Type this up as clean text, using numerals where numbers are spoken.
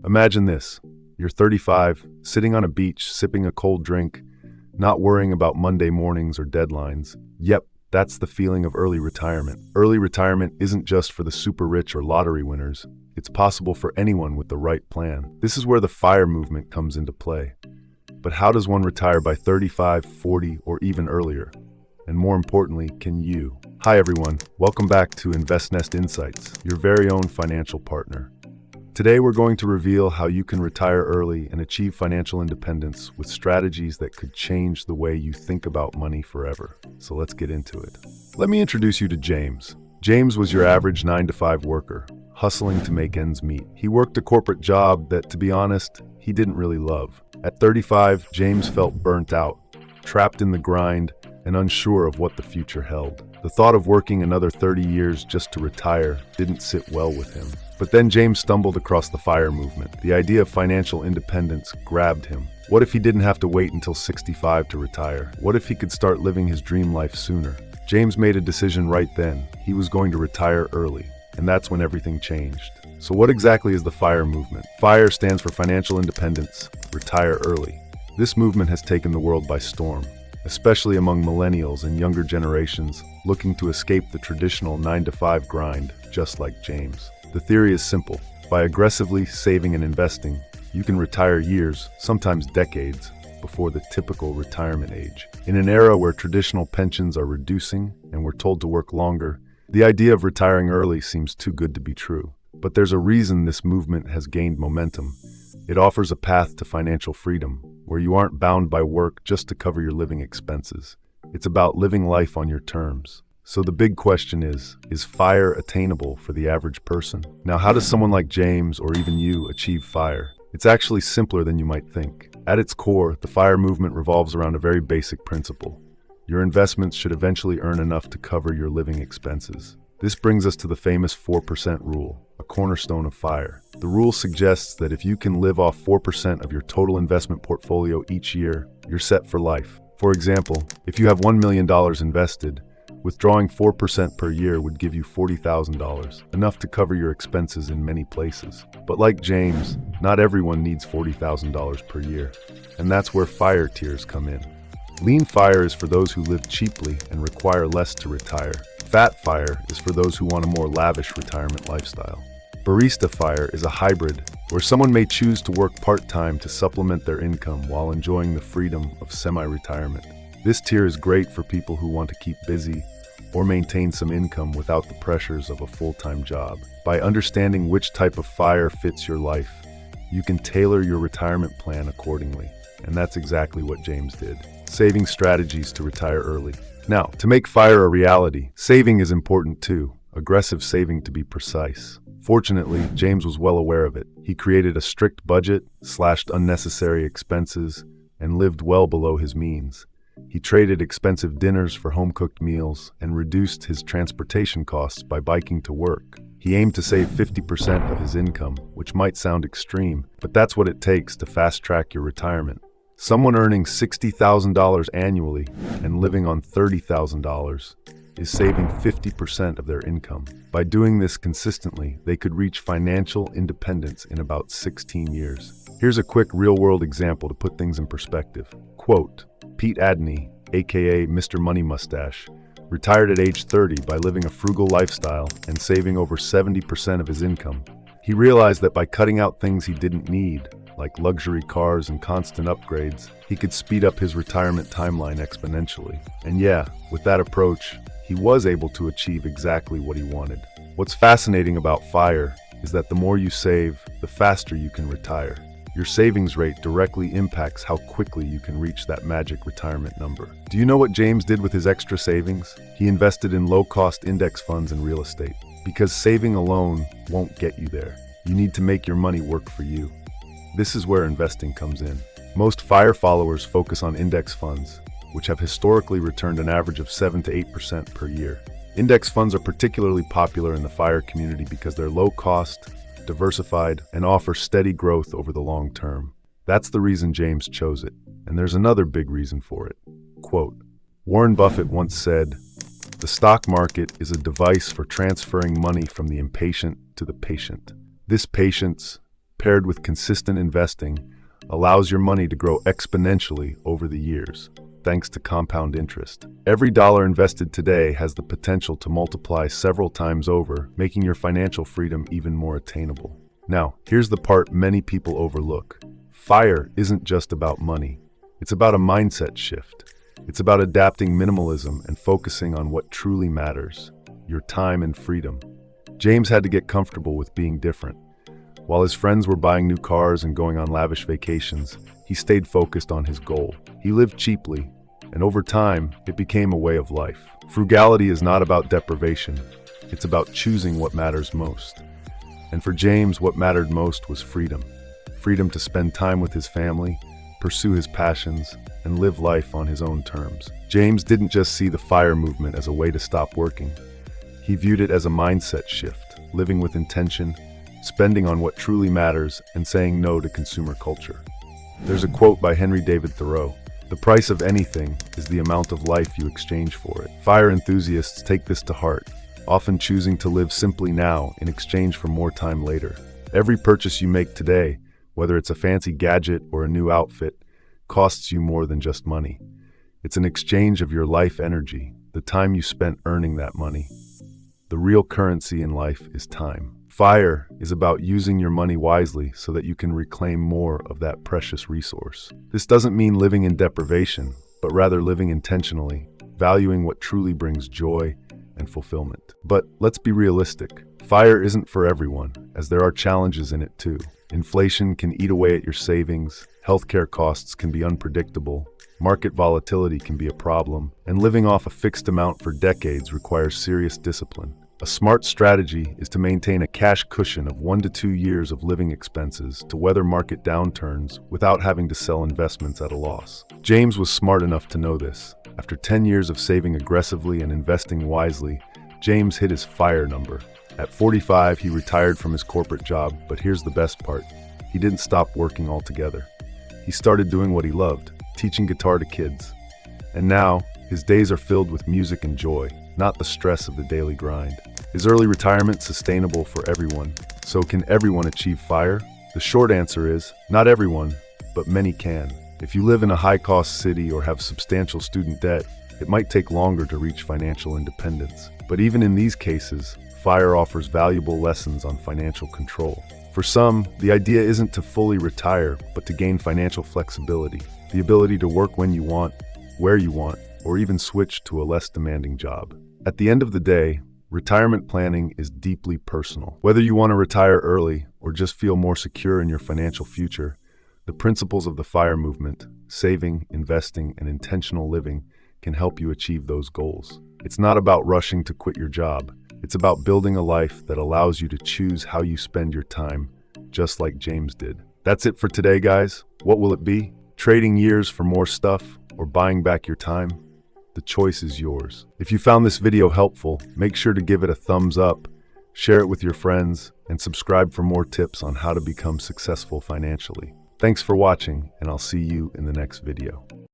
Imagine this. You're 35, sitting on a beach, sipping a cold drink, not worrying about Monday mornings or deadlines. Yep, that's the feeling of early retirement. Early retirement isn't just for the super rich or lottery winners. It's possible for anyone with the right plan. This is where the FIRE movement comes into play. But how does one retire by 35, 40, or even earlier? And more importantly, can you? Hi everyone, welcome back to InvestNest Insights, your very own financial partner. Today we're going to reveal how you can retire early and achieve financial independence with strategies that could change the way you think about money forever. So let's get into it. Let me introduce you to James. James was your average 9-to-5 worker, hustling to make ends meet. He worked a corporate job that, to be honest, he didn't really love. At 35, James felt burnt out, trapped in the grind, and unsure of what the future held. The thought of working another 30 years just to retire didn't sit well with him. But then James stumbled across the FIRE movement. The idea of financial independence grabbed him. What if he didn't have to wait until 65 to retire? What if he could start living his dream life sooner? James made a decision right then. He was going to retire early, and that's when everything changed. So what exactly is the FIRE movement? FIRE stands for Financial Independence, Retire Early. This movement has taken the world by storm, especially among millennials and younger generations looking to escape the traditional 9-to-5 grind, just like James. The theory is simple. By aggressively saving and investing, you can retire years, sometimes decades, before the typical retirement age. In an era where traditional pensions are reducing and we're told to work longer, the idea of retiring early seems too good to be true. But there's a reason this movement has gained momentum. It offers a path to financial freedom, where you aren't bound by work just to cover your living expenses. It's about living life on your terms. So the big question is FIRE attainable for the average person? Now, how does someone like James or even you achieve FIRE? It's actually simpler than you might think. At its core, the FIRE movement revolves around a very basic principle. Your investments should eventually earn enough to cover your living expenses. This brings us to the famous 4% rule, a cornerstone of FIRE. The rule suggests that if you can live off 4% of your total investment portfolio each year, you're set for life. For example, if you have $1 million invested, withdrawing 4% per year would give you $40,000, enough to cover your expenses in many places. But like James, not everyone needs $40,000 per year, and that's where FIRE tiers come in. Lean FIRE is for those who live cheaply and require less to retire. Fat FIRE is for those who want a more lavish retirement lifestyle. Barista FIRE is a hybrid, where someone may choose to work part-time to supplement their income while enjoying the freedom of semi-retirement. This tier is great for people who want to keep busy or maintain some income without the pressures of a full-time job. By understanding which type of FIRE fits your life, you can tailor your retirement plan accordingly. And that's exactly what James did. Saving strategies to retire early. Now, to make FIRE a reality, saving is important too. Aggressive saving to be precise. Fortunately, James was well aware of it. He created a strict budget, slashed unnecessary expenses, and lived well below his means. He traded expensive dinners for home-cooked meals and reduced his transportation costs by biking to work. He aimed to save 50% of his income, which might sound extreme, but that's what it takes to fast-track your retirement. Someone earning $60,000 annually and living on $30,000 is saving 50% of their income. By doing this consistently, they could reach financial independence in about 16 years. Here's a quick real-world example to put things in perspective. Quote, Pete Adney, aka Mr. Money Mustache, retired at age 30 by living a frugal lifestyle and saving over 70% of his income. He realized that by cutting out things he didn't need, like luxury cars and constant upgrades, he could speed up his retirement timeline exponentially. And yeah, with that approach, he was able to achieve exactly what he wanted. What's fascinating about FIRE is that the more you save, the faster you can retire. Your savings rate directly impacts how quickly you can reach that magic retirement number. Do you know what James did with his extra savings? He invested in low-cost index funds and real estate. Because saving alone won't get you there. You need to make your money work for you. This is where investing comes in. Most FIRE followers focus on index funds, which have historically returned an average of 7 to 8% per year. Index funds are particularly popular in the FIRE community because they're low cost, diversified, and offer steady growth over the long term. That's the reason James chose it. And there's another big reason for it. Quote, Warren Buffett once said, "The stock market is a device for transferring money from the impatient to the patient. This patience, paired with consistent investing, allows your money to grow exponentially over the years, thanks to compound interest. Every dollar invested today has the potential to multiply several times over, making your financial freedom even more attainable. Now, here's the part many people overlook. FIRE isn't just about money. It's about a mindset shift. It's about adapting minimalism and focusing on what truly matters, your time and freedom. James had to get comfortable with being different. While his friends were buying new cars and going on lavish vacations, he stayed focused on his goal. He lived cheaply, and over time, it became a way of life. Frugality is not about deprivation. It's about choosing what matters most. And for James, what mattered most was freedom. Freedom to spend time with his family, pursue his passions, and live life on his own terms. James didn't just see the FIRE movement as a way to stop working. He viewed it as a mindset shift, living with intention, spending on what truly matters, and saying no to consumer culture. There's a quote by Henry David Thoreau: "The price of anything is the amount of life you exchange for it." FIRE enthusiasts take this to heart, often choosing to live simply now in exchange for more time later. Every purchase you make today, whether it's a fancy gadget or a new outfit, costs you more than just money. It's an exchange of your life energy, the time you spent earning that money. The real currency in life is time. FIRE is about using your money wisely so that you can reclaim more of that precious resource. This doesn't mean living in deprivation, but rather living intentionally, valuing what truly brings joy and fulfillment. But let's be realistic. FIRE isn't for everyone, as there are challenges in it too. Inflation can eat away at your savings, healthcare costs can be unpredictable, market volatility can be a problem, and living off a fixed amount for decades requires serious discipline. A smart strategy is to maintain a cash cushion of 1 to 2 years of living expenses to weather market downturns without having to sell investments at a loss. James was smart enough to know this. After 10 years of saving aggressively and investing wisely, James hit his FIRE number. At 45, he retired from his corporate job, but here's the best part. He didn't stop working altogether. He started doing what he loved, teaching guitar to kids. And now, his days are filled with music and joy, not the stress of the daily grind. Is early retirement sustainable for everyone? So can everyone achieve FIRE? The short answer is, not everyone, but many can. If you live in a high-cost city or have substantial student debt, it might take longer to reach financial independence. But even in these cases, FIRE offers valuable lessons on financial control. For some, the idea isn't to fully retire, but to gain financial flexibility, the ability to work when you want, where you want, or even switch to a less demanding job. At the end of the day, retirement planning is deeply personal. Whether you want to retire early or just feel more secure in your financial future, the principles of the FIRE movement, saving, investing, and intentional living, can help you achieve those goals. It's not about rushing to quit your job. It's about building a life that allows you to choose how you spend your time, just like James did. That's it for today, guys. What will it be? Trading years for more stuff or buying back your time? The choice is yours. If you found this video helpful, make sure to give it a thumbs up, share it with your friends, and subscribe for more tips on how to become successful financially. Thanks for watching, and I'll see you in the next video.